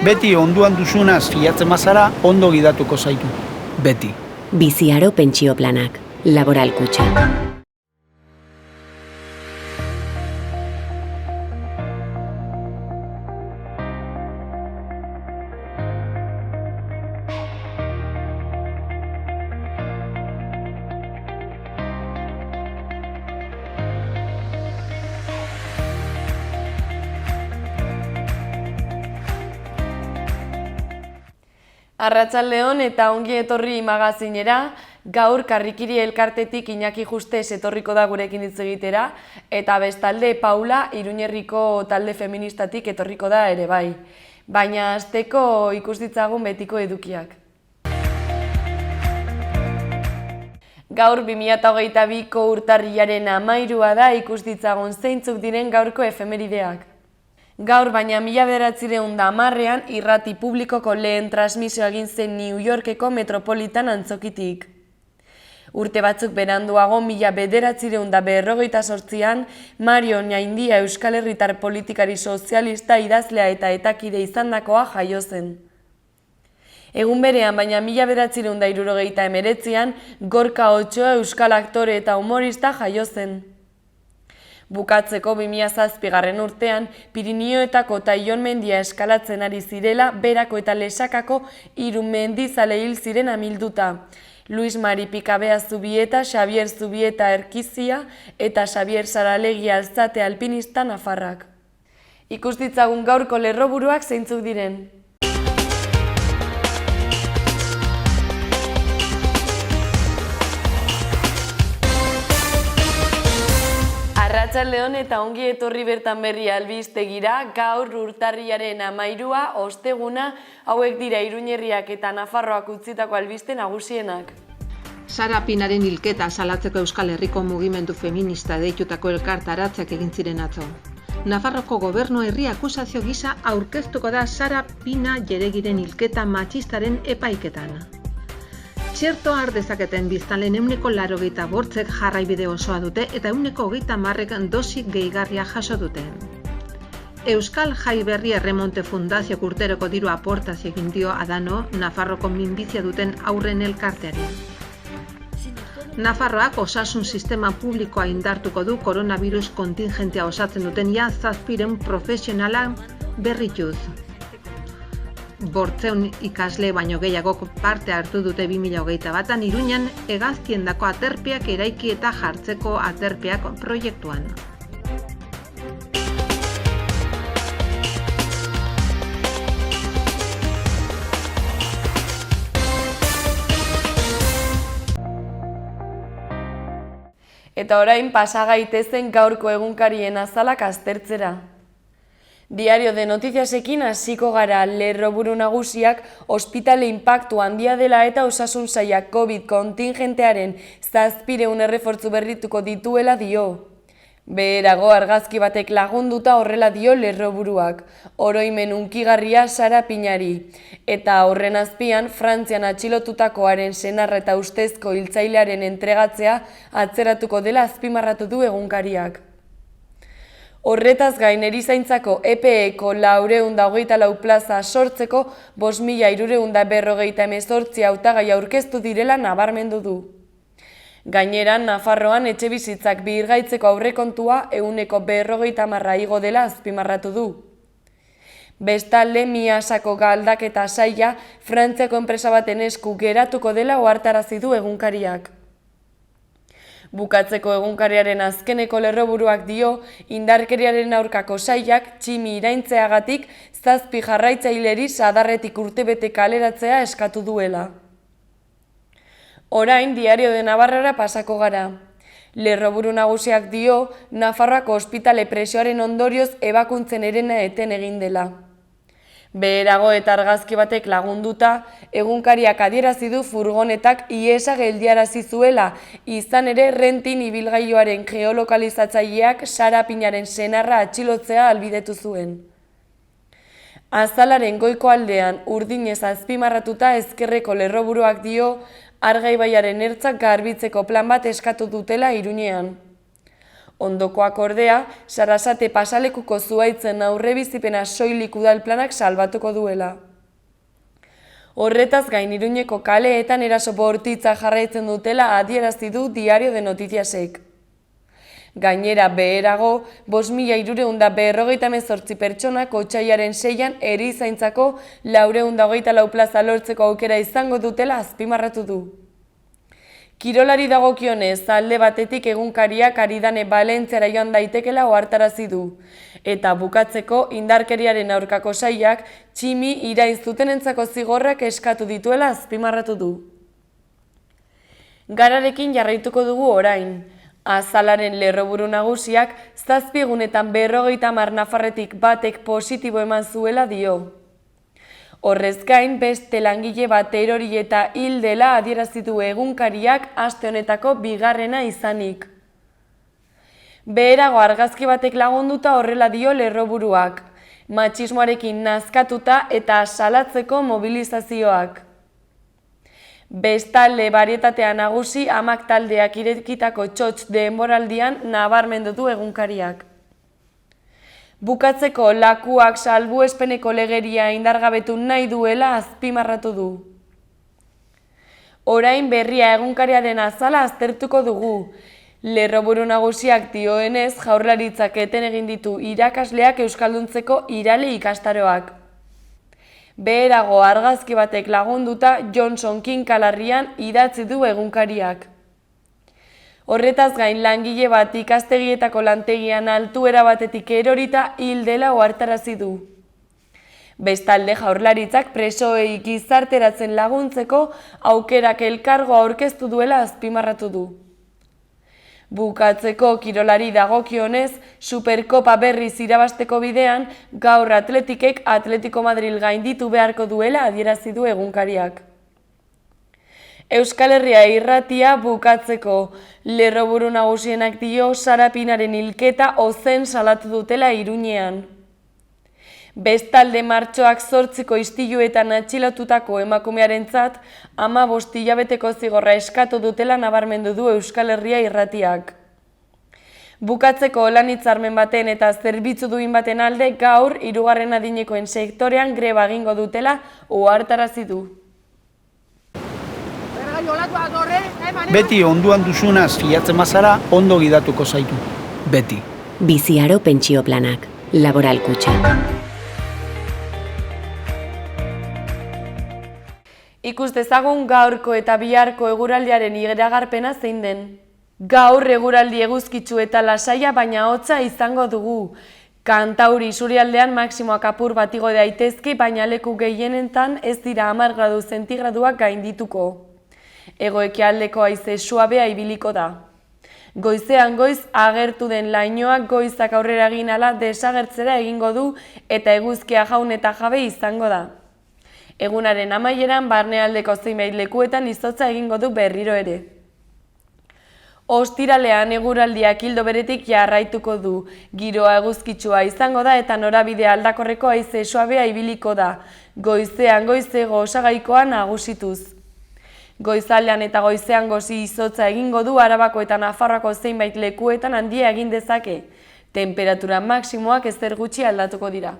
Beti onduan duzunaz fiatzen bazara, ondo gidatuko zaitu. Beti. Biziaro pentsio planak. Laboral Kutxa. Arratsaldeon eta ongi etorri magazinera, gaur Karrikiri elkartetik Iñaki Justes etorriko da gurekin hitz egitera, eta bestalde Paula Iruñerriko talde feministatik etorriko da ere bai. Baina hasteko ikus ditzagun betiko edukiak. Gaur 2022ko urtarrilaren 13a da, ikus ditzagun zeintzuk diren gaurko efemerideak. Gaur baina 1910ean irrati publikoko lehen transmisioa egin zen New Yorkeko Metropolitan antzokitik. Urte batzuk beranduago 1958an Mario Oñaindia Euskal Herritar politikari sozialista idazlea eta etakide izandakoa jaio zen. Egun berean baina 1979an Gorka Otxoa euskal aktore eta humorista jaio zen. Bukatzeko 2007 urtean, Pirinioetako eta Ion mendia eskalatzen ari zirela, Berako eta Lesakako 3 mendizale hil ziren amilduta. Luis Mari Pikabea Zubieta, Xabier Zubieta Erkizia eta Xabier Saralegi Alzate alpinista nafarrak. Ikus ditzagun gaurko lerroburuak zeintzuk diren. Arratsaldeon eta ongi etorri bertan berri albistegira, gaur urtarrilaren 13a, osteguna, hauek dira Iruñerriak eta Nafarroak utzitako albiste nagusienak. Sara Pinaren hilketa salatzeko Euskal Herriko mugimendu feminista deitutako elkartaratzak egin ziren atzo. Nafarroko gobernu herri akusazio gisa aurkeztuko da Sara Pina Jeregiren hilketa matxistaren epaiketan. Txerto har dezaketen biztanleen 85%ek jarraibide osoa dute eta 30%ek dosi gehigarria jaso dute. Euskal Jai Berri Erremonte Fundaziok urteroko diru aportazio egin dio Adano, Nafarroko minbizia duten aurren elkarteari. Nafarroak osasun sistema publikoa indartuko du koronavirus kontingentea osatzen duten 700 profesionala berrituz. 800 ikasle baino gehiagok parte hartu dute 2021an Iruñan hegazkiendako aterpeak eraiki eta jartzeko aterpeak proiektuan. Eta orain pasa gaitezen gaurko egunkarien azalak aztertzera. Diario de Noticiasekin hasiko gara. Lerroburu nagusiak ospitale inpaktu handia dela eta osasun sailak COVID kontingentearen 700 errefortzu berrituko dituela dio. Beherago argazki batek lagunduta horrela dio lerroburuak, oroimen hunkigarria Sara Pinari. Eta horren azpian, Frantzian atxilotutakoaren senarra eta ustezko hiltzailearen entregatzea atzeratuko dela azpimarratu du egunkariak. Horretaz gain erizaintzako EPE-eko 424 plaza sortzeko 5.348 hautagai aurkeztu direla nabarmendu du. Gainera, Nafarroan etxebizitzak birgaitzeko aurrekontua 150% igo dela azpimarratu du. Bestalde, Miasako galdaketa saila Frantziako enpresa baten esku geratuko dela ohartarazi du egunkariak. Bukatzeko egunkariaren azkeneko lerroburuak dio, indarkeriaren aurkako sailak tximi iraintzeagatik 7 jarraitzaileri sadarretik urtebete kaleratzea eskatu duela. Orain, Diario de Navarrara pasako gara. Lerroburu nagusiak dio, Nafarroako ospitale presioaren ondorioz ebakuntzen herena eten egin dela. Beherago eta argazki batek lagunduta, egunkariak adierazi du furgonetak ihesa geldiarazi zuela, izan ere Rentin ibilgailuaren geolokalizatzaileak Sara Pinaren senarra atxilotzea ahalbidetu zuen. Azalaren goiko aldean urdinez azpimarratuta ezkerreko lerroburuak dio, Arga ibaiaren ertzak garbitzeko plan bat eskatu dutela Iruñean. Ondokoak ordea, Sarasate pasalekuko zuhaitzen aurrebizipena soilik udalplanak salbatuko duela. Horretaz gain Iruñeko kaleetan eraso bortitza jarraitzen dutela adierazi du Diario de Noticiasek. Gainera beherago, 5.348 pertsonak otsailaren 6an erizaintzako 424 plaza lortzeko aukera izango dutela azpimarratu du. Kirolari dagokionez, alde batetik egunkariak Aridane Valentziara joan daitekela ohartarazi du. Eta bukatzeko indarkeriaren aurkako sailak Tximi irain zutenentzako zigorrak eskatu dituela azpimarratu du. Gararekin jarraituko dugu orain. Azalaren lerroburu nagusiak 7 egunetan 50 nafarretik batek positibo eman zuela dio. Horrez gain, beste langile bat erori eta hil dela adierazi du egunkariak aste honetako bigarrena izanik. Beherago argazki batek lagunduta horrela dio lerroburuak, matxismoarekin nazkatuta eta salatzeko mobilizazioak. Bestalde barietatea nagusi amak taldeak irekitako txotx denboraldian nabarmendu du egunkariak. Bukatzeko lakuak salbuespeneko legeria indargabetu nahi duela azpimarratu du. Orain berria egunkariaren azala aztertuko dugu. Lerroburu nagusiak dioenez Jaurlaritzak eten egin ditu irakasleak euskalduntzeko irale ikastaroak. Beherago argazki batek lagunduta Johnson kinkalarrian idatzi du egunkariak. Horretaz gain langile bat ikastegietako lantegian altuera batetik erorita hil dela ohartarazi du. Bestalde Jaurlaritzak presoei gizarteratzen laguntzeko aukerak elkargoa aurkeztu duela azpimarratu du. Bukatzeko kirolari dagokionez, Superkopa berriz irabasteko bidean, gaur Atletikek Atletico Madril gainditu beharko duela adierazi du egunkariak. Euskal Herria irratia bukatzeko, lerroburu nagusienak dio Sara Pinaren hilketa ozen salatu dutela Iruñean. Bestalde martxoak 8ko istiluetan atxilotutako emakumearentzat 15 hilabeteko zigorra eskatu dutela nabarmendu du Euskal Herria irratiak. Bukatzeko lan hitzarmen baten eta zerbitzu duin baten alde gaur 3. adinekoen sektorean greba egingo dutela ohartarazi du. Beti onduan duzunaz fiatzen bazara, ondo gidatuko zaitu. Beti. Biziaro pentsio planak. Laboral kutxa. Ikus dezagun gaurko eta biharko eguraldiaren iragarpena zein den. Gaur eguraldi eguzkitsu eta lasaia baina hotza izango dugu. Kantauri isurialdean maximoak apur bat igo daitezke, baina leku gehienetan ez dira 10 gradu zentigraduak gaindituko. Hego-ekialdeko haize suabea ibiliko da. Goizean goiz agertu den lainoak goizak aurrera egin ala desagertzera egingo du eta eguzkia jaun eta jabe izango da. Egunaren amaieran barnealdeko zenbait lekuetan izotza egingo du berriro ere. Ostiralean eguraldiak ildo beretik jarraituko du. Giroa eguzkitsua izango da eta norabide aldakorreko haize suabea ibiliko da. Goizean goizego osagaikoa nagusituz. Goizaldean eta goizean gozi izotza egingo du Arabako eta Nafarroako zenbait lekuetan handia egin dezake. Temperatura maximoak ezer gutxi aldatuko dira.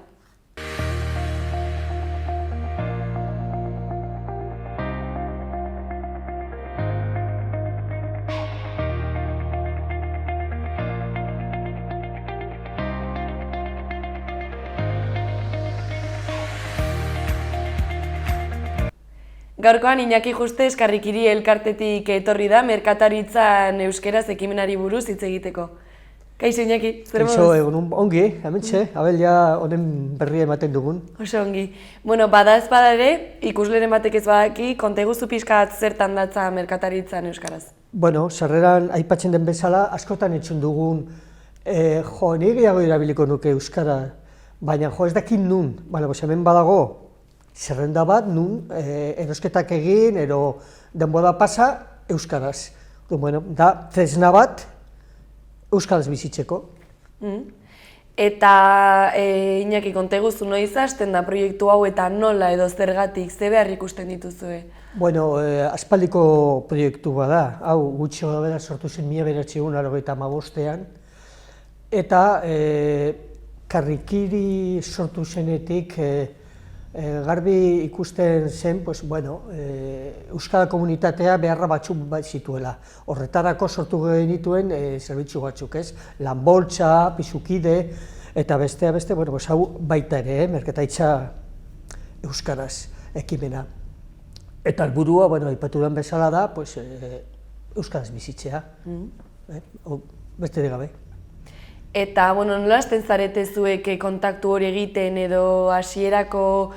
Gaurkoan Iñaki Juste Eskarrikiri elkartetik etorri da merkataritzan euskeraz ekimenari buruz hitz egiteko. Kaixo Iñaki, zer moduz? Kaixo, egun ongi, hementxe, abel ja honen berria ematen dugun. Oso ongi. Bueno, bada ez bada ere, ikusleren batek ez badaki, konta iguzu pixkat zertan datza merkataritzan euskaraz. Bueno, sarreran aipatzen den bezala, askotan entzun dugun, ni gehiago erabiliko nuke euskara, baina ez dakit nun, hemen badago, zerrenda bat, nun, erosketak egin, denbora pasa, euskaraz. Da, tresna bat, euskaraz bizitzeko. Eta, Iñaki, konta iguzu noiz hasten da proiektu hau eta nola edo zergatik, ze behar ikusten dituzue? Bueno, aspaldiko proiektu bada, hau gutxi bera sortu zen 1985ean, eta karrikiri sortu zenetik garbi ikusten zen, euskara komunitatea beharra batzuk zituela. Horretarako sortu genituen zerbitzu batzuk, ez? Lanboltza, pisukide, eta beste, hau baita ere, merkataritza euskaraz ekimena. Eta helburua, aipatu den bezala da, euskaraz bizitzea, beste gabe. Eta, nola hasten zarete zuek kontaktu hori egiten edo hasierako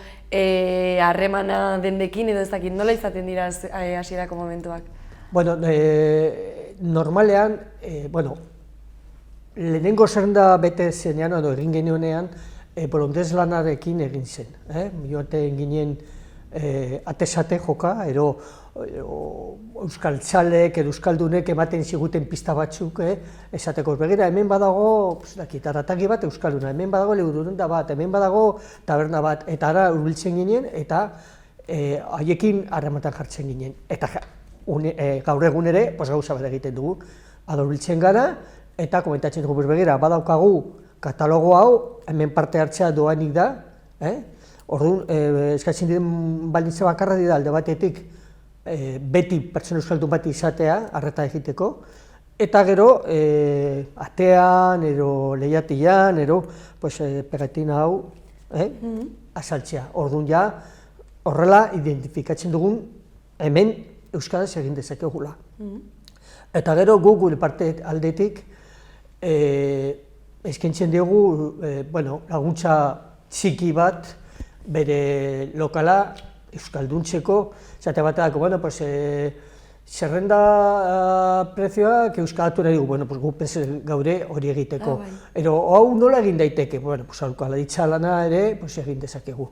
harremana dendekin edo ez dakit, nola izaten dira hasierako momentuak? Normalean, lehenengo zerrenda bete zenean, edo egin genuenean, bolondez lanarekin egin zen. Joaten ginen atesate joka, euskaltzalek edo euskaldunek ematen ziguten pista batzuk, esateko begira, hemen badago, aratagi bat euskalduna, hemen badago liburudenda bat, hemen badago taberna bat, eta ara hurbiltzen ginen, eta haiekin harremanetan jartzen ginen. Eta gaur egun ere, gauza bat egiten dugu, hurbiltzen gara, eta komentatzen dugu, begira, badaukagu katalogo hau, hemen parte hartzea doainik da, orduan, eskatzen diren baldintza bakarra dira alde batetik beti pertsona euskaldun bat izatea, arreta egiteko, eta gero atean, lehiatian, pegatina hau azaltzea. Orduan ja, horrela identifikatzen dugun hemen euskaraz egin dezakegula. Eta gero gu gure parte aldetik eskaintzen dugu laguntza txiki bat bere lokala euskalduntzeko, zate bateako, zerrenda prezioak euskaldatu nahi dugu, gu gaude hori egiteko. Hau nola egin daiteke, aukalaritza lana ere egin dezakegu.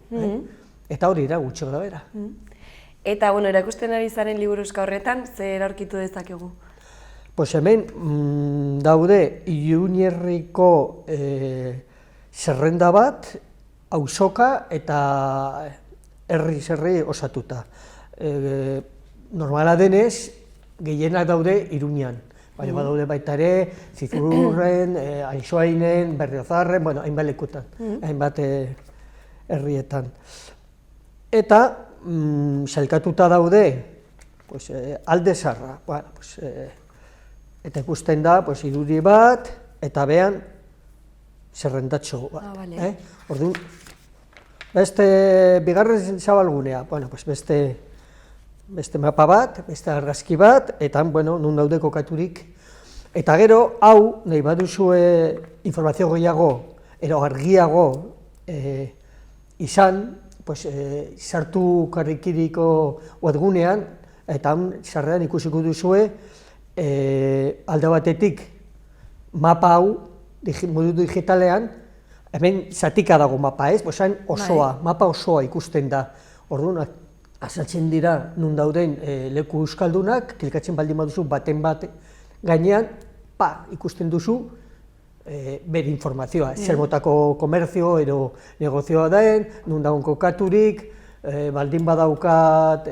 Eta hori da, gutxo gara bera. Eta, erakusten ari zaren liburuska horretan, zer aurkitu dezakegu? Hemen daude Iruñerriko zerrenda bat, auzoka eta herri osatuta. Normala denez, gehienak daude Iruñan. Badaude baita ere, Zizurren, Ainsoainen, Berriozarren, hainbat lekutan, hainbat herrietan. Eta sailkatuta daude Alde Zaharra. Eta ikusten da, irudi bat, eta behan zerrendatxo bat. Orduan, beste bigarren zabalgunea, beste mapa bat, beste argazki bat, eta nun daude kokaturik. Eta gero, hau, nahi baduzue informazio gehiago, argiago izan, sartu karrikiriko webgunean, eta sarrean ikusiko duzue, alde batetik mapa hau, modu digitalean, hemen zatika dago mapa, mapa osoa ikusten da. Orduan, azaltzen dira nun dauden leku euskaldunak, klikatzen baldin baduzu baten bat gainean, ikusten duzu bere informazioa, zer motako komerzio edo negozioa den, nun dagoen kokaturik, baldin badaukat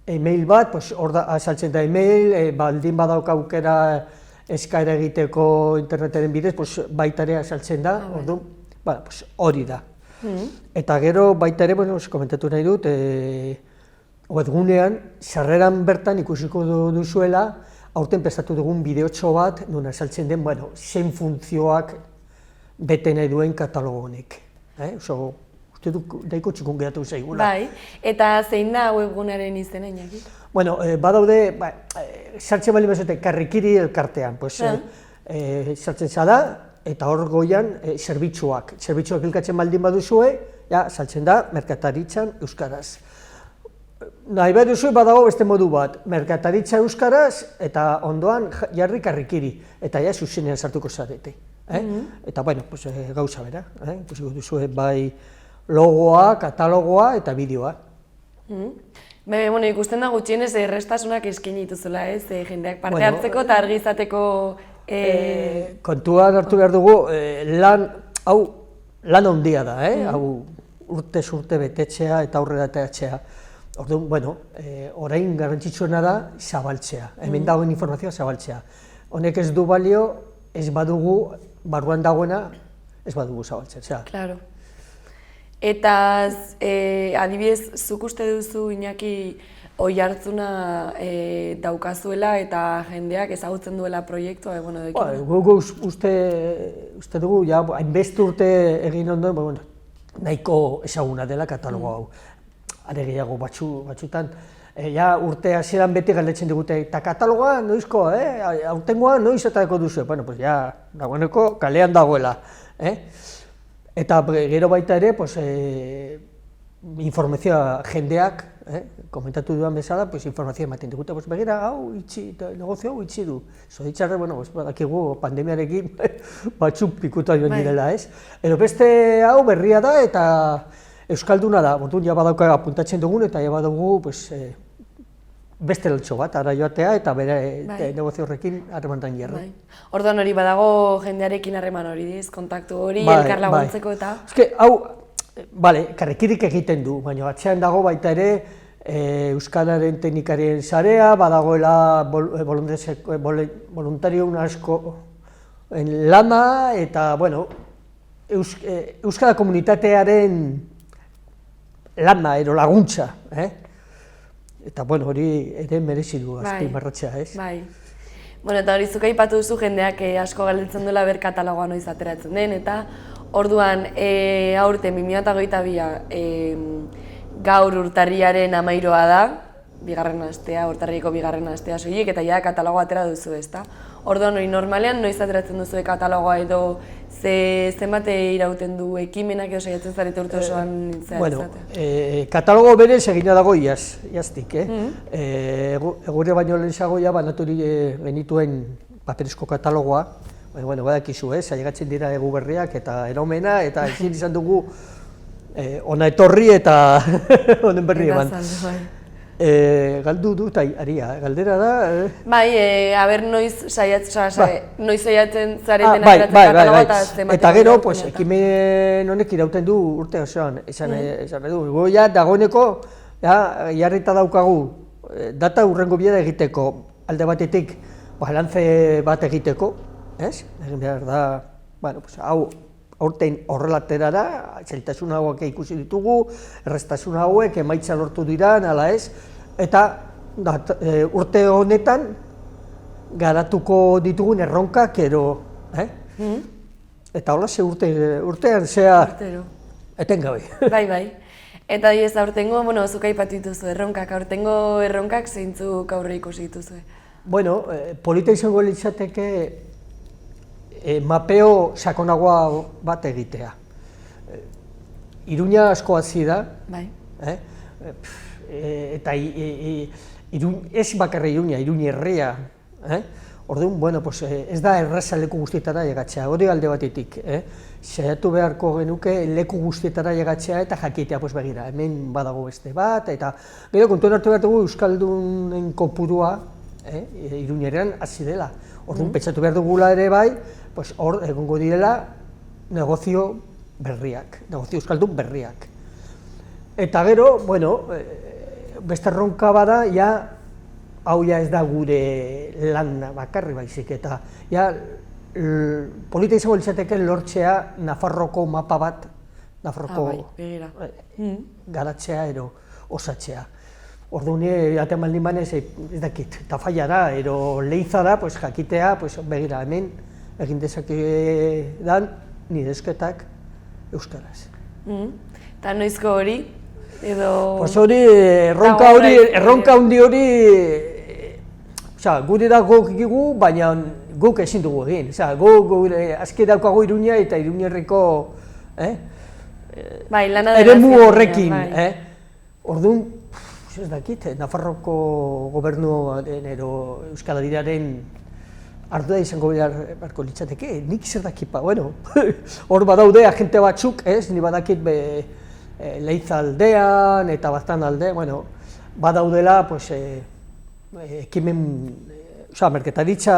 e-mail bat, hor azaltzen da e-mail, baldin badauka aukera eskaera egiteko internetaren bidez, baita ere azaltzen da, hori da. Eta gero baita ere, komentatu nahi dut, webgunean, sarreran bertan ikusiko duzuela, aurten prestatu dugun bideotxo bat, non azaltzen den, zein funtzioak bete nahi duen katalogo honek. Uste dut, daiko txikun geratu zaigula. Bai, eta zein da webgunearen izena inaki? Badaude, sartzen bali bezate, karrikiri elkartean, sartzen zada, eta hor goian zerbitzuak. Zerbitzuak ilkatzen baldin baduzue, saltzen da, merkataritzan euskaraz. Nahi behar duzue badago beste modu bat, merkataritza euskaraz, eta ondoan jarri karrikiri, eta zuzenean sartuko zarete. Eta, gauza bera, ikusiko duzue bai logoa, katalogoa eta bideoa. Ikusten da gutxienez errestasunak eskaini dituzula, jendeak parte hartzeko eta argi izateko... Kontuan hartu behar dugu, hau lan handia da, hau urtez urte betetzea eta aurrera ateratzea. Orduan, orain garrantzitsuena da zabaltzea, hemen dagoen informazioa zabaltzea. Honek ez du balio ez badugu, barruan dagoena, ez badugu zabaltzen. Claro. Eta adibidez, zuk uste duzu Iñaki oihartzuna daukazuela eta jendeak ezagutzen duela proiektua? Gu uste dugu, hainbeste urte egin ondoen, nahiko ezaguna dela katalogo hau. Are gehiago batzutan, urte hasieran beti galdetzen digute, eta katalogoa noizko, aurtengoa noiz etako duzu? Bueno, pues dagoeneko kalean dagoela. Eta gero baita ere, informazioa jendeak, komentatu duan bezala, informazioa ematen digute, begira, negozio hau itxi du. Zoritxarra, badakigu pandemiarekin batzuk pikuta joan direla, ez? Edo beste hau berria da eta euskalduna da, ja badauka apuntatzen dugun eta ja badugu beste lotxo bat, ara joatea eta bere negozio horrekin harremantan jarra. Orduan hori badago jendearekin harreman hori, kontaktu hori, elkar laguntzeko eta... Hau, karrikirik egiten du, baina atzean dago baita ere Euskararen teknikarien sarea, badagoela voluntarioen asko lana eta, Euskara komunitatearen lana, laguntza. Eta, hori ere merezi du azpimarratzea, ez? Bai. Eta hori zuk aipatu duzu jendeak asko galdetzen duela ber katalogoa noiz ateratzen den, eta orduan aurten 2022 gaur urtarriaren 13 da, urtarriko bigarren astea soilik, eta ja katalogoa atera duzu, ezta? Orduan hori normalean noiz ateratzen duzu katalogoa edo zenbat irauten du ekimenak edo saiatzen zarete urte osoan izatea? Katalogo berez egina dago iaztik, egure baino lehenago banaturi genituen paperezko katalogoa, badakizu, ailegatzen dira egu berriak eta eromena, eta ezin izan dugu ona etorri eta honen berri eman. Galdu dut aria, galdera da... noiz saiatzen zareten ateratzen katalogoa eta zenbat. Eta gero, ekimen honek irauten du urte osoan, esan du. Goia, dagoeneko, jarrita daukagu, data urrengo biera egiteko, alde batetik, balantze bat egiteko, ez? Egin behar da, hau, aurten horrelatera da, zailtasun hauek ikusi ditugu, erreztasun hauek emaitza lortu dira, nala ez, eta urte honetan garatuko ditugun erronkak ero, eta hola ze urtean zea etengabe. Bai. Eta ez aurtengo, zuk aipatu dituzu erronkak, aurtengo erronkak zeintzuk aurre ikusi dituzu? Polita izango litzateke mapeo sakonagoa bat egitea. Iruña asko hazi da, eta ez bakarra Iruña, Iruña herria. Orduan, ez da erraza leku guztietara llegatzea, hori alde batetik. Saiatu beharko genuke leku guztietara llegatzea eta jakitea, begira, hemen badago beste bat, eta gero kontuan hartu behar dugu Euskaldunen kopurua Iruñeran hazi dela. Orduan, pentsatu behar dugula ere bai, hor egongo direla negozio berriak, negozio euskaldun berriak. Eta gero, beste erronka bada, hau ez da gure lan bakarri baizik, eta polita izango litzateke lortzea Nafarroko mapa bat, Nafarroko garatzea ero osatzea. Orduan, jaten baldin banez, ez dakit, Tafallara, ero Leiza da, jakitea, begira, hemen egin dezake dan nire esketak euskaraz. Eta noizko hori? Hori, erronka handi hori, gure da gokigu, baina guk ezin dugu egin. Azke daukago Iruña eta Iruñerriko eremu horrekin. Orduan, ez dakit, Nafarroko gobernuaren ero Euskal Herriaren ardura izango beharko litzateke, nik zer dakipa, hor badaude agente batzuk, ni badakit Leiza aldean eta Baztan aldean, badaudela ekimen, merkataritza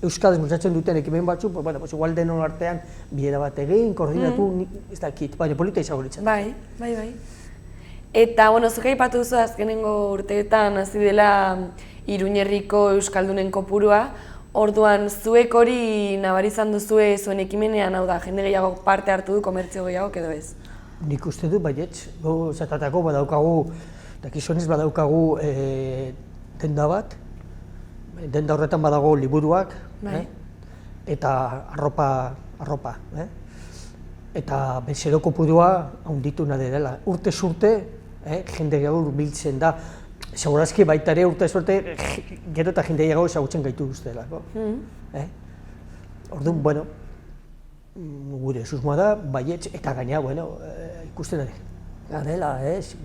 euskaraz bultzatzen duten ekimen batzuk, igual denon artean bilera bat egin, koordinatu, ez dakit, baina polita izango litzateke. Bai. Eta, zuk aipatu duzu azkenengo urteetan hasi dela Iruñerriko euskaldunen kopurua, Orduan, zuek hori nabarizan duzue zuen ekimenean, hau da, jende gehiago parte hartu du, komertzio gehiago, edo ez? Nik uste du, baietz, zatatako badaukagu, dakizunez badaukagu denda bat, denda horretan badago liburuak, eta arropa. Eta bezero kopurua handitu nahi dela. Urtez urte, jende gehiago biltzen da. Segurazki baita ere urtez urte, gero eta jende gehiago ezagutzen gaitu guztelako. Orduan, bueno, gure susmoa da, baietz, eta gaina, bueno, ikusten ari. Garela,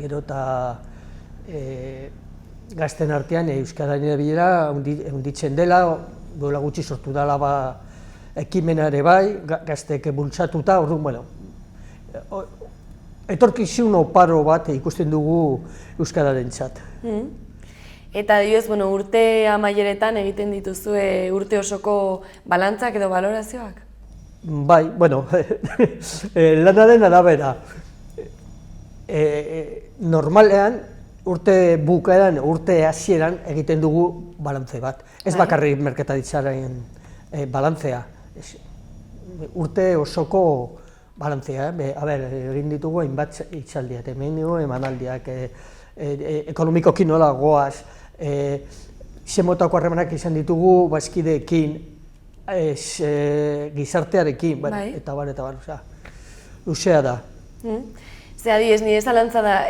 gero eta gazten artean euskararen erabilera handitzen dela, duela gutxi sortu dela ekimenare bai, gazteek bultzatuta, orduan, bueno, etorkizun oparo bat ikusten dugu euskararentzat. Eta adibidez, urte amaieretan egiten dituzue urte osoko balantzak edo balorazioak? Bai, bueno, lanaren arabera. Normalean, urte bukaeran, urte hasieran egiten dugu balantze bat. Ez bakarrik merkataritzaren balantzea. Urte osoko balantzea, egin ditugu hainbat hitzaldiak, emanaldiak, ekonomikoki nola goaz, zemotako harremanak izan ditugu bazkideekin, gizartearekin, eta bar, luzea da. Ze adibidez, nire zalantza da,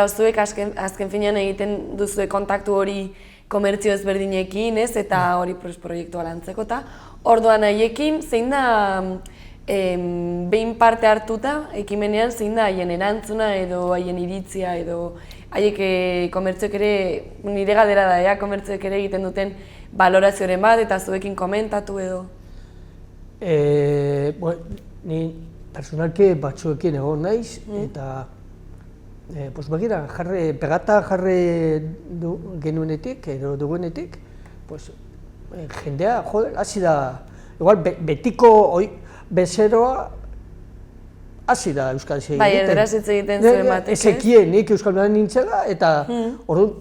zuek azken finean egiten duzue kontaktu hori komertzio ezberdinekin, eta hori proiektua lantzeko, eta orduan haiekin, zein da behin parte hartuta, ekimenean, zein da haien erantzuna edo haien iritzia edo haiek komertzioek ere, nire galdera da, komertzioek ere egiten duten balorazioaren bat eta zuekin komentatu edo? Ni personalki batzuekin egon naiz, eta begira, pegata jarri genuenetik, edo duguenetik, jendea, hasi da, igual betiko bezeroa hasi da euskaraz egiten. Bai, erderaz hitz egiten zuen batek, ez? Ezekien nik euskal nintzela, eta orduan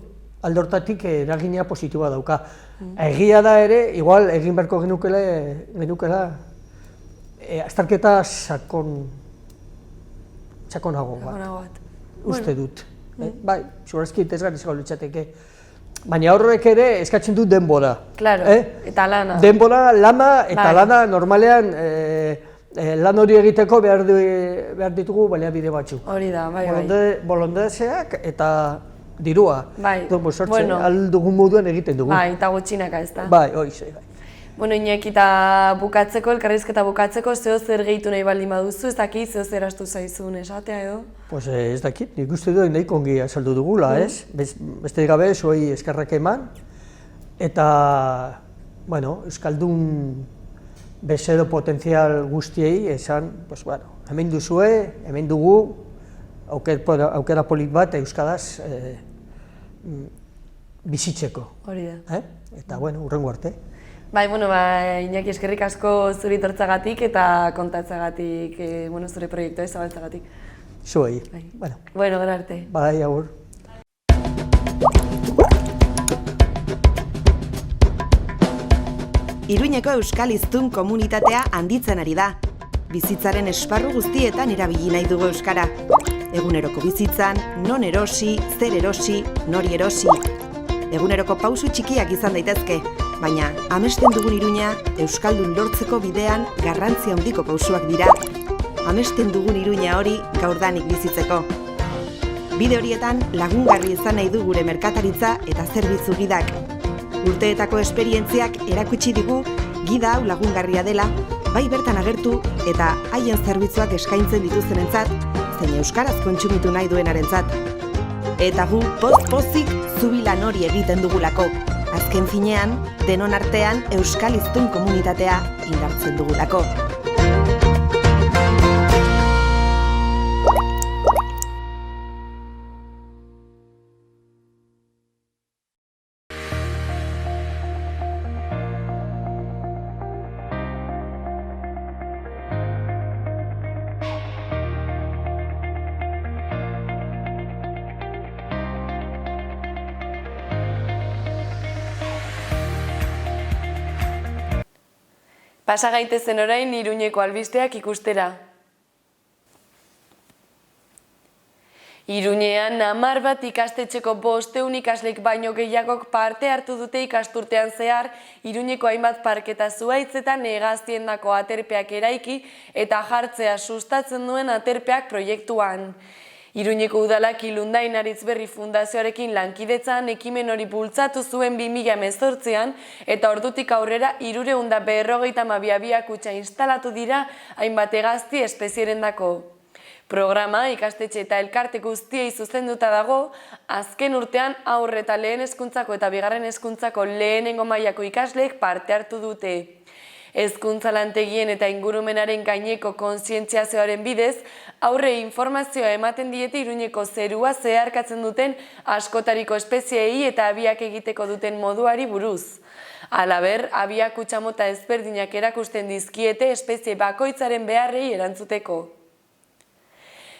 aldortatik eragina positiboa dauka. Egia da ere, igual egin beharko genukela azterketa sakonago bat. Uste dut. Bai, segurazki ez gau litzateke. Baina horrek ere eskatzen du denbora. Claro, eta lana. Denbora, lana, eta lana normalean lan hori egiteko behar ditugu baliabide batzuk. Hori da, bai. Bolondaseak eta dirua. Bai, bueno. Aldugun moduan egiten dugu. Bai, eta gutxinaka ez da. Bai, hori. Bueno, Iñaki, eta bukatzeko, elkarrizketa bukatzeko, zeo zer gehitu nahi baldin baduzu, ez dakit, zeo zer astu zaizun esatea edo? Pues ez dakit, nik uste dut nahi kongi azaldu dugula, ez? Beste gabe, zuei eskerrak eman, eta, bueno, euskaldun bezero potentzial guztiei esan, pues, bueno, hemen duzue, hemen dugu, aukera polit bat euskaraz bizitzeko. Hori da. Eta, bueno, hurrengo arte. Bai, bueno, Iñaki, eskerrik asko zuri tortzagatik eta kontatzagatik, zure proiektua zabaltzagatik. Zuei. Bueno, gara arte. Bai, agur. Iruñeko euskal hiztun komunitatea handitzen ari da. Bizitzaren esparru guztietan erabili nahi dugu euskara. Eguneroko bizitzan, non erosi, zer erosi, nori erosi. Eguneroko pausu txikiak izan daitezke, baina amesten dugun Iruña euskaldun lortzeko bidean garrantzi handiko pausuak dira. Amesten dugun Iruña hori gaurdanik bizitzeko. Bide horietan lagungarri izan nahi du gure merkataritza eta zerbitzu gidak. Urteetako esperientziak erakutsi digu gida hau lagungarria dela, bai bertan agertu eta haien zerbitzuak eskaintzen dituztenentzat, zein euskaraz kontsumitu nahi duenarentzat. Eta gu pozik zubilan hori egiten dugulako. Azken finean, denon artean euskal hiztun komunitatea indartzen dugulako. Pasa gaitezen orain Iruñeko albisteak ikustera. Iruñean 10 bat ikastetxeko 500 ikasleek baino gehiagok parte hartu dute ikasturtean zehar Iruñeko hainbat parke eta zuhaitzetan hegaztiendako aterpeak eraiki eta jartzea sustatzen duen aterpeak proiektuan. Iruñeko udalak Ilundain Aritzberri Fundazioarekin lankidetzan ekimen hori bultzatu zuen 2018an eta ordutik aurrera 352 abiakutxa instalatu dira hainbat hegazti espezierendako. Programa ikastetxe eta elkarte guztiei zuzenduta dago, azken urtean aurre eta lehen hezkuntzako eta bigarren hezkuntzako lehenengo mailako ikasleek parte hartu dute. Hezkuntza lantegien eta ingurumenaren gaineko kontzientziazioaren bidez, aurre informazioa ematen diete Iruñeko zerua zeharkatzen duten askotariko espezieei eta abiak egiteko duten moduari buruz. Halaber, abiakutxa mota ezberdinak erakusten dizkiete espezie bakoitzaren beharrei erantzuteko.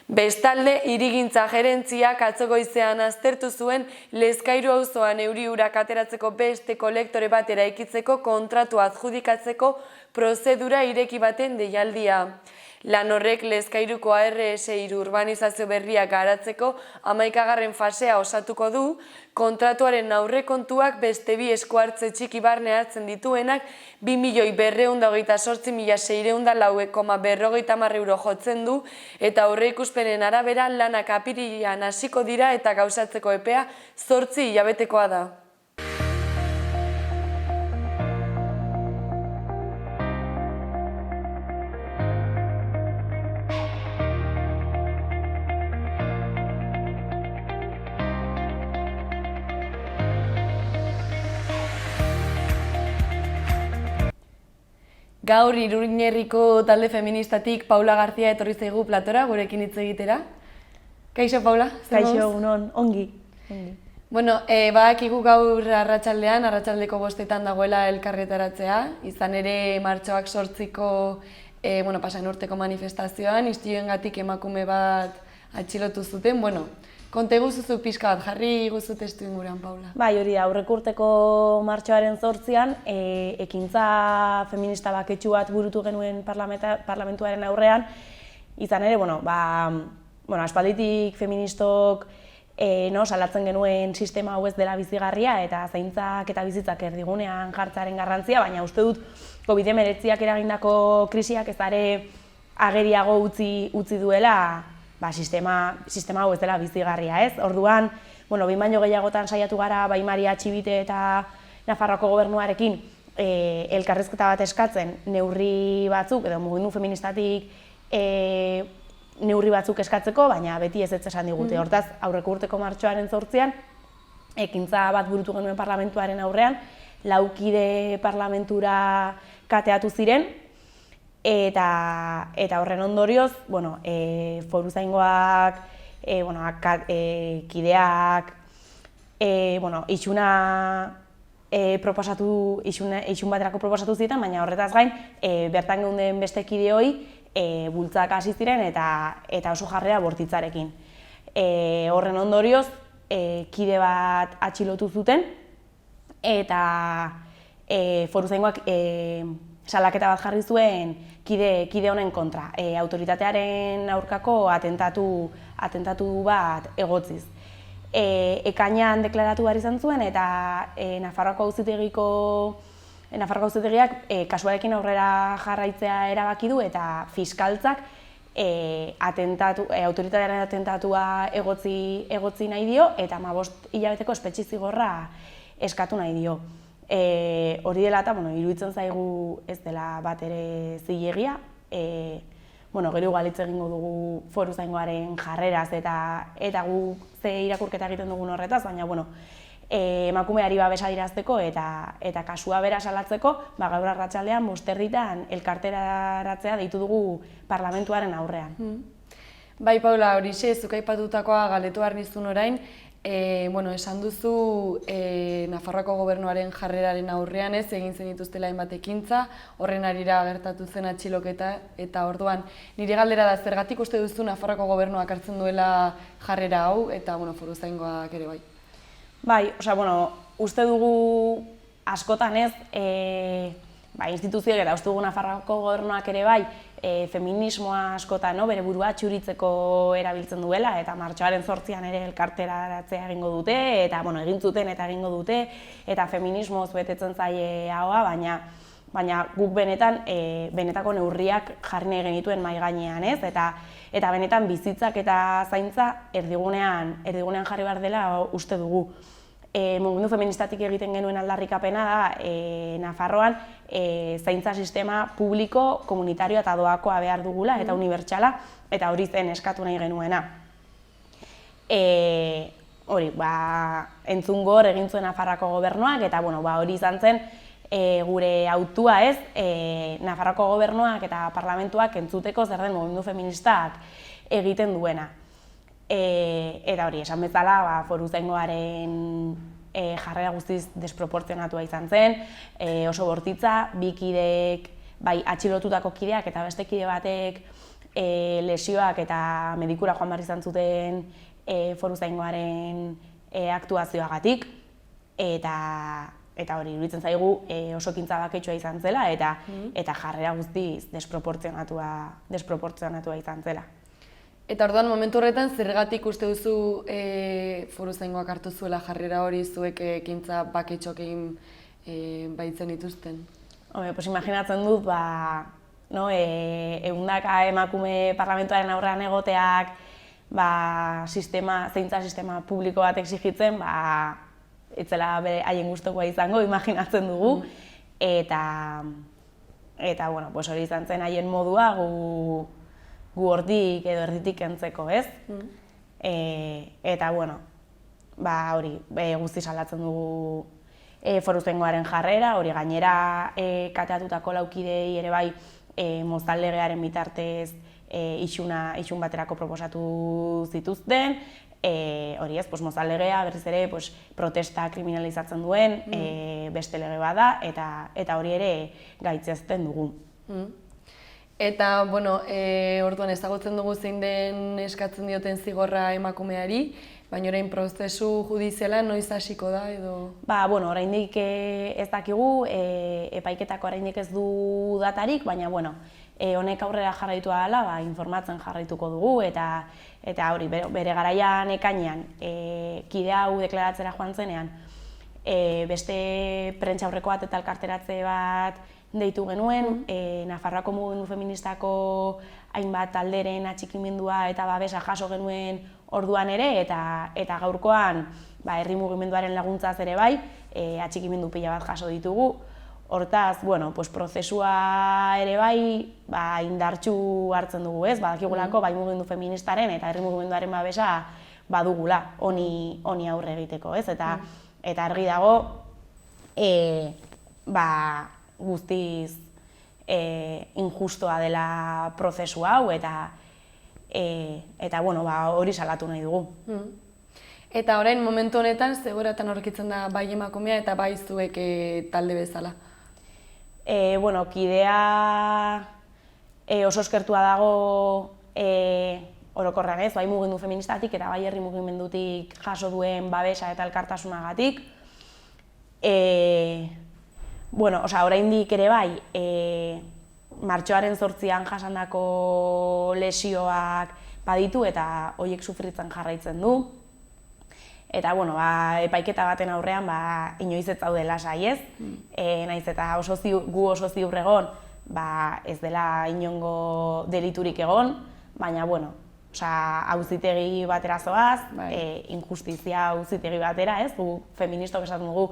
Bestalde, hirigintza gerentziak atzo goizean aztertu zuen Lezkairu auzoan euri urak ateratzeko beste kolektore bat eraikitzeko kontratua adjudikatzeko prozedura ireki baten deialdia. Lan horrek Lezkairuko ARS3 urbanizazio berria garatzeko 11. fasea osatuko du, kontratuaren aurrekontuak beste 2 eskuhartze txiki barne hartzen dituenak 2.228.604,50 euro jotzen du eta aurreikuspenen arabera lanak apirilean hasiko dira eta gauzatzeko epea 8 hilabetekoa da. Gaur Iruñerriko talde feministatik Paula García etorri zaigu platora, gurekin hitz egitera. Kaixo, Paula? Kaixo, unon, ongi. Bueno, badakigu gaur arratsaldeko 5:00 dagoela elkarretaratzea, izan ere martxoak 8ko pasaden urteko manifestazioan, istilioengatik emakume bat atxilotu zuten. Konta eguzuzu pixka bat, jarri guzu testu inguruan, Paula. Bai, hori aurreko urteko martxoaren 8an, ekintza feminista baketsu bat burutu genuen parlamentuaren aurrean, izan ere, aspalditik feministok salatzen genuen sistema hau ez dela bizigarria eta zaintzak eta bizitzak erdigunean jartzearen garrantzia, baina uste dut COVID-19 eragindako krisiak ez ere ageriago utzi duela sistema hau ez dela bizigarria, ez? Orduan, behin baino gehiagotan saiatu gara bai Maria Txibite eta Nafarroako gobernuarekin elkarrizketa bat eskatzen neurri batzuk, edo mugimendu feministatik neurri batzuk eskatzeko, baina beti ez esan digute. Hortaz, aurreko urteko martxoaren 8an, ekintza bat burutu genuen parlamentuaren aurrean, 4 kide parlamentura kateatu ziren, eta horren ondorioz, foruzaingoak, kideak, itxun baterako proposatu ziren, baina horretaz gain, bertan geunden beste kideoi bultzak hasi ziren eta oso jarrera bortitzarekin. Horren ondorioz, kide bat atxilotu zuten, eta foruzaingoak salaketa bat jarri zuen kide honen kontra, autoritatearen aurkako atentatu bat egotziz. Ekainean deklaratu behar izan zuen eta Nafarroako auzitegiak kasuarekin aurrera jarraitzea erabaki du eta fiskaltzak autoritatearen atentatua egotzi nahi dio eta 15 hilabeteko espetxe zigorra eskatu nahi dio. Hori dela eta, iruditzen zaigu ez dela bat ere zilegia. Gero galitz egingo dugu foruzaingoaren jarreraz eta gu ze irakurketa egiten dugun horretaz, baina emakumeari babesa adirazteko eta kasua bera salatzeko, gaur arratsaldean Mosterritan elkarretaratzea deitu dugu parlamentuaren aurrean. Bai, Paula, horixe, zuk aipatutakoa galdetu behar nizun orain, esan duzu Nafarroako gobernuaren jarreraren aurrean egin zen dituztela hainbat ekintza, horren harira gertatu zen atxiloketa eta orduan nire galdera da zergatik uste duzu Nafarroako gobernuak hartzen duela jarrera hau eta foruzaingoak ere bai. Bai, uste dugu askotan ez instituzioek eta uste dugu Nafarroako gobernuak ere bai, feminismoa askotan bere burua txuritzeko erabiltzen duela, eta martxoaren 8an ere elkarteratzea egingo dute, eta egin zuten eta egingo dute, eta feminismoz betetzen zaie haua, baina guk benetako neurriak jarri nahi genituen mahai gainean, ez? Eta benetan bizitzak eta zaintza erdigunean jarri behar dela uste dugu. Mugimendu feministatik egiten genuen aldarrikapena da Nafarroan zaintza sistema publiko, komunitarioa eta doakoa behar dugula eta unibertsala, eta hori zen eskatu nahi genuena. Hori, entzun gor egin zuen Nafarroako gobernuak, eta hori izan zen gure autua, ez, Nafarroako gobernuak eta parlamentuak entzuteko zer den mugimendu feministak egiten duena. Eta hori, esan bezala, foruzaingoaren jarrera guztiz desproportzionatua izan zen, oso bortitza, bi kideek, bai atxilotutako kideak eta beste kide batek lesioak eta medikura joan behar izan zuten foruzaingoaren aktuazioagatik, eta hori, iruditzen zaigu oso ekintza baketsua izan zela eta jarrera guztiz desproportzionatua izan zela. Eta orduan, momentu horretan, zergatik uste duzu foruzaingoak hartu zuela jarrera hori zuek ekintza baketsok egin baitzen dituzten? Pues imaginatzen dut, ehundaka emakume parlamentuaren aurrean egoteak, zeintza sistema publiko bat exigitzen, etzela haien gustukoa izango, imaginatzen dugu, eta hori izan zen haien modua gu hortik edo erditik kentzeko, ez? Eta, hori, guzti salatzen dugu foruzaingoaren jarrera, hori gainera kateatutako laukidei ere bai moztallegearen bitartez isun baterako proposatu zituzten, hori ez, moztallegea berriz ere protesta kriminalizatzen duen beste lege bada, eta hori ere gaitzezten dugu. Eta, orduan ezagutzen dugu zein den eskatzen dioten zigorra emakumeari, baina orain prozesu judiziala noiz hasiko da edo? Oraindik ez dakigu, epaiketako oraindik ez du datarik, baina honek aurrera jarraitu ahala, informatzen jarraituko dugu, eta hori, bere garaian ekainean, kide hau deklaratzera joan zenean, beste prentsaurreko bat eta elkarteratze bat deitu genuen, Nafarroako mugimendu feministako hainbat talderen atxikimendua eta babesa jaso genuen orduan ere, eta gaurkoan herri mugimenduaren laguntzaz ere bai, atxikimendu pila bat jaso ditugu. Hortaz, prozesua ere bai indartsu hartzen dugu, ez? Badakigulako bai mugimendu feministaren eta herri mugimenduaren babesa badugula honi aurre egiteko, ez? Eta argi dago, guztiz injustoa dela prozesu hau, eta hori salatu nahi dugu. Eta orain, momentu honetan, zegoratan aurkitzen da bai emakumea eta bai zuek talde bezala? Kidea oso eskertua dago orokorrean, ez, bai mugimendu feministatik eta bai herri mugimendutik jaso duen babesa eta elkartasunagatik. Oraindik ere bai, martxoaren 8an jasandako lesioak baditu eta horiek sufritzen jarraitzen du. Eta, epaiketa baten aurrean, inoiz ez zaude lasai, ez? Naiz eta gu oso ziur egon, ez dela inongo deliturik egon, baina, auzitegi batera zoaz, injustizia auzitegi batera, ez? Gu feministok esaten dugu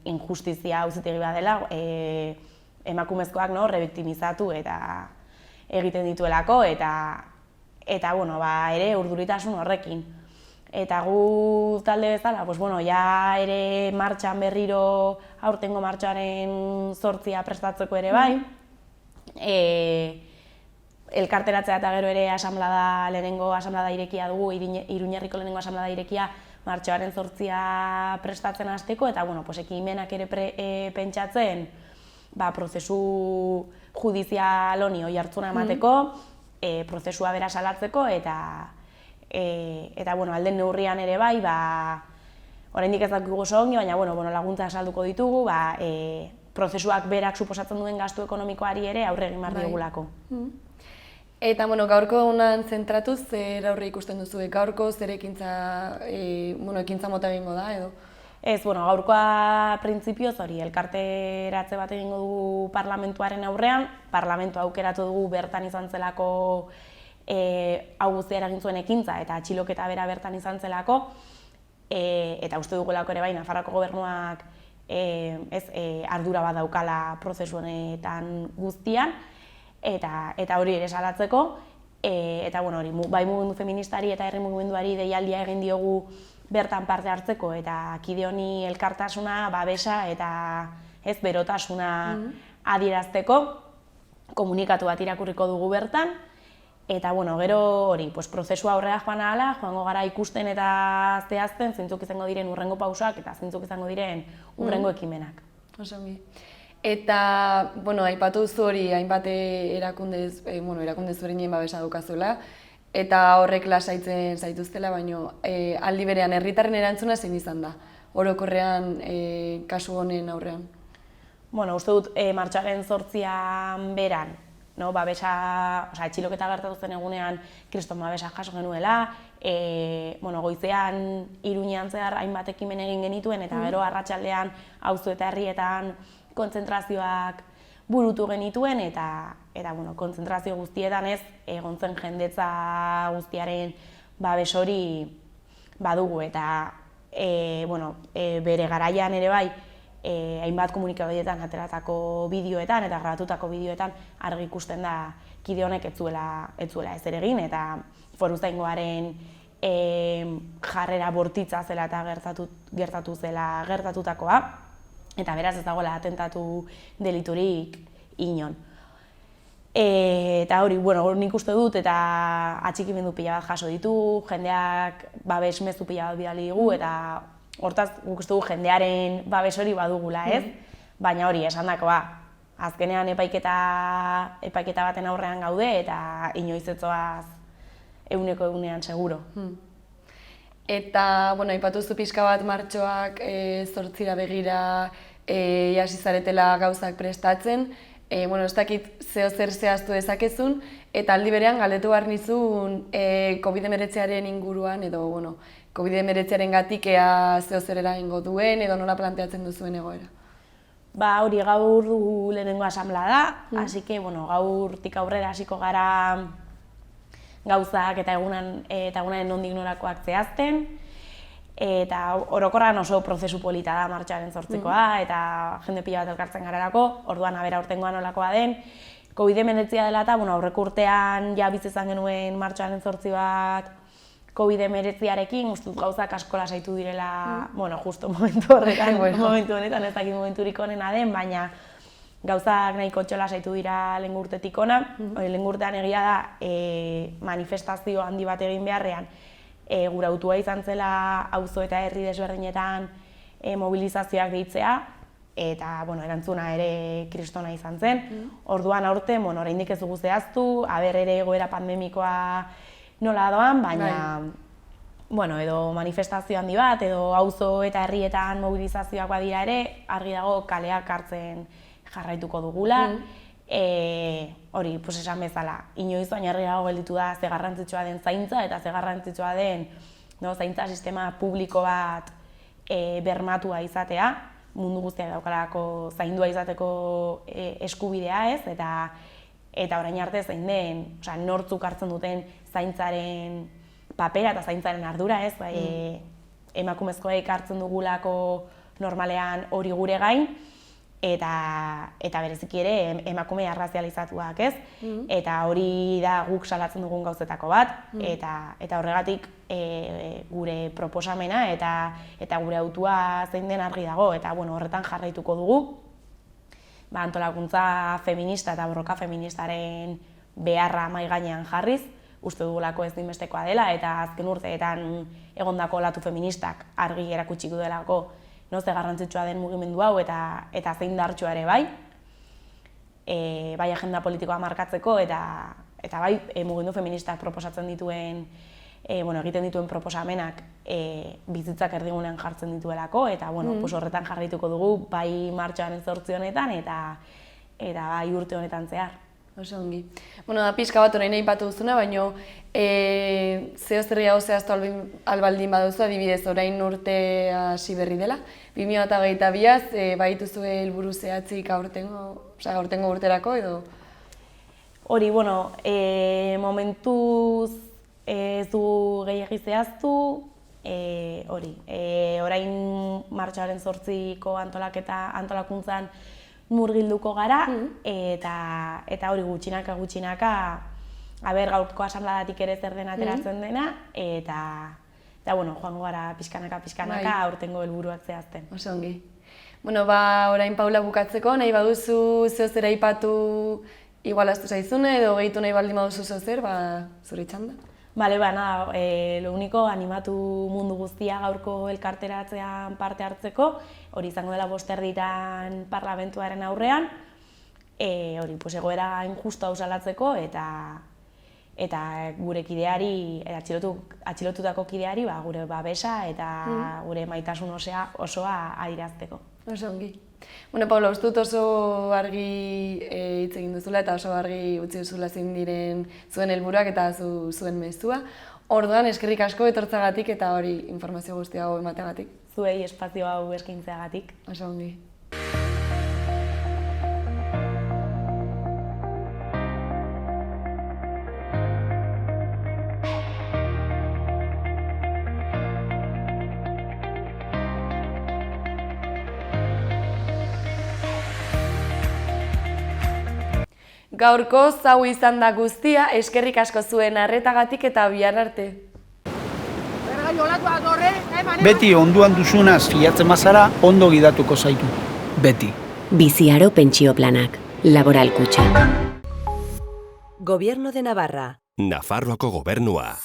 injustizia auzitegi bat dela, emakumezkoak rebiktimizatu eta egiten dituelako, eta ere urduritasun horrekin. Eta gu talde bezala, ja ere martxan berriro aurtengo martxoaren 8a prestatzeko ere bai. Elkarteratzea eta gero ere lehenengo asamblada irekia dugu, Iruñerriko lehenengo asamblada irekia martxoaren 8a prestatzen hasteko, eta ekimenak ere pentsatzen prozesu judizial honi oihartzuna emateko, prozesua bera salatzeko, eta alden neurrian ere bai, oraindik ez dakigu oso ongi, baina laguntza salduko ditugu, prozesuak berak suposatzen duen gastu ekonomikoari ere aurre egin behar diogulako. Eta, gaurko honan zentratuz, zer aurre ikusten duzu? Gaurko zer ekintza mota egingo da, edo? Ez, gaurkoa printzipioz hori, elkarteratze bat egingo dugu parlamentuaren aurrean, parlamentu aukeratu dugu bertan izan zelako hau guztia eragin zuen ekintza eta atxiloketa bera bertan izan zelako, eta uste dugulako ere bai, Nafarroako gobernuak ardura bat daukala prozesu honetan guztian, eta hori ere salatzeko, eta hori, bai mugimendu feministari eta herri mugimenduari deialdia egin diogu bertan parte hartzeko, eta kide honi elkartasuna, babesa eta berotasuna adierazteko, komunikatu bat irakurriko dugu bertan, eta gero hori, prozesua aurrera joan ahala, joango gara ikusten eta zehazten zeintzuk izango diren urrengo pausak eta zeintzuk izango diren urrengo ekimenak. Osongi. Eta, aipatu duzu hori hainbat erakunde ezberdinen babesa daukazuela, eta horrek lasaitzen zaituztela, baina aldi berean herritarren erantzuna zein izan da, orokorrean kasu honen aurrean? Uste dut martxoaren 8an beran, atxiloketa gertatu zen egunean kriston babesa jaso genuela, goizean Iruñean zehar hainbat ekimen egin genituen, eta gero arratsaldean auzo eta herrietan kontzentrazioak burutu genituen, eta kontzentrazio guztietan egon zen jendetza guztiaren babes hori badugu, eta bere garaian ere bai, hainbat komunikabideetan ateratako bideoetan eta grabatutako bideoetan argi ikusten da kide honek ez zuela ezer egin, eta foruzaingoaren jarrera bortitza zela eta gertatu zela gertatutakoa, eta beraz ez dagoela atentatu deliturik inon. Eta hori, nik uste dut eta atxikimendu pila bat jaso ditu, jendeak babes mezu pila bat bidali digu, eta hortaz guk uste dugu jendearen babes hori badugula, ez? Baina hori, esandakoa, azkenean epaiketa baten aurrean gaude eta inoiz ez zoaz ehuneko ehunean seguro. Eta, aipatu zu pixka bat martxoak 8ra begira hasi zaretela gauzak prestatzen, ez dakit zer zehaztu dezakezun, eta aldi berean galdetu behar nizun COVID-19aren inguruan, edo COVID-19aren gatik ea zer eragingo duen, edo nola planteatzen duzuen egoera. Hori gaur du lehenengo asamblea da, así que gaurtik aurrera hasiko gara gauzak eta egunaren nondik norakoak zehazten, eta orokorran oso prozesu polita da martxoaren 8koa, eta jende pila bat elkartzen gararako, orduan abera urtengoan nolakoa den. COVID-19 dela eta aurreko urtean ja bizi izan genuen martxoaren 8 bat COVID-19arekin, uste dut gauzak asko lasaitu direla, justo momentu horretan, momentu honetan ez dakit momenturik onena den, baina gauzak nahiko lasaitu dira lehen urtetik ona. Lehen urtean egia da manifestazio handi bat egin beharrean, gure autua izan zela auzo eta herri desberdinetan mobilizazioak deitzea, eta erantzuna ere kristona izan zen. Orduan aurten, oraindik ez dugu zehaztu, ere egoera pandemikoa nola doan, baina edo manifestazio handi bat, edo auzo eta herrietan mobilizazioak badira ere, argi dago kaleak hartzen jarraituko dugula. Hori, esan bezala, inoiz baina argi dago gelditu da ze garrantzitsua den zaintza, eta ze garrantzitsua den zaintza sistema publiko bat bermatua izatea, mundu guztiak daukalako zaindua izateko eskubidea ez, eta orain arte zein den, nortzuk hartzen duten zaintzaren papera eta zaintzaren ardura ez, emakumezkoek hartzen dugulako normalean hori gure gain, eta bereziki ere emakume arrazializatuak ez, eta hori da guk salatzen dugun gauzetako bat, eta horregatik gure proposamena eta gure autua zein den argi dago, eta horretan jarraituko dugu. Antolakuntza feminista eta borroka feministaren beharra mahai gainean jarriz, uste dugulako ez dinbestekoa dela, eta azken urteetan egondako olatu feministak argi erakutsi duelako ze garrantzitsua den mugimendu hau eta zein dartsua ere bai agenda politikoa markatzeko eta bai mugimendu feministak proposatzen dituen egiten dituen proposamenak bizitzak erdigunean jartzen dituelako, eta horretan jarraituko dugu, bai martxoan 18 honetan, eta bai urte honetan zehar. Oso ongi. Da pixka bat orain aipatu duzuna, baina zehazterri hau zehaztu albaldin baduzu, adibidez orain urte hasi berri dela. 2022az baituzu helburu zehatzik aurtengo urterako edo? Hori, momentuz ez du gehiagi zehaztu, orain martxoaren 8ko antolakuntzan murgilduko gara, eta hori gutxinaka, gaurko asanbladatik ere zer den ateratzen dena, eta joango gara pixkanaka aurtengo helburuak zehazten. Oso ongi. Orain Paula bukatzeko, nahi baduzu zeozer aipatu igual astu zaizune, edo gehitu nahi baldin baduzu zeozer, zure txanda? Lo único, animatu mundu guztia gaurko elkarteratzean parte hartzeko, hori izango dela 5:00 parlamentuaren aurrean, egoera injustu hau salatzeko eta gure kideari, atxilotutako kideari, gure babesa eta gure maitasun osoa adierazteko. Oso ongi. Paula, uste dut oso argi hitz egin duzula eta oso argi utzi duzula zein diren zuen helburuak eta zuen mezua. Orduan, eskerrik asko etortzagatik eta hori informazio guztia hau emateagatik. Zuei espazio hau eskaintzeagatik. Oso ongi. Gaurko hau izan da guztia, eskerrik asko zuen arretagatik eta bihar arte. Beti onduan duzunaz fiatzen bazara, ondo gidatuko zaitu. Beti. Biziaro pentsio planak. Laboral Kutxa. Gobierno de Navarra. Nafarroako gobernua.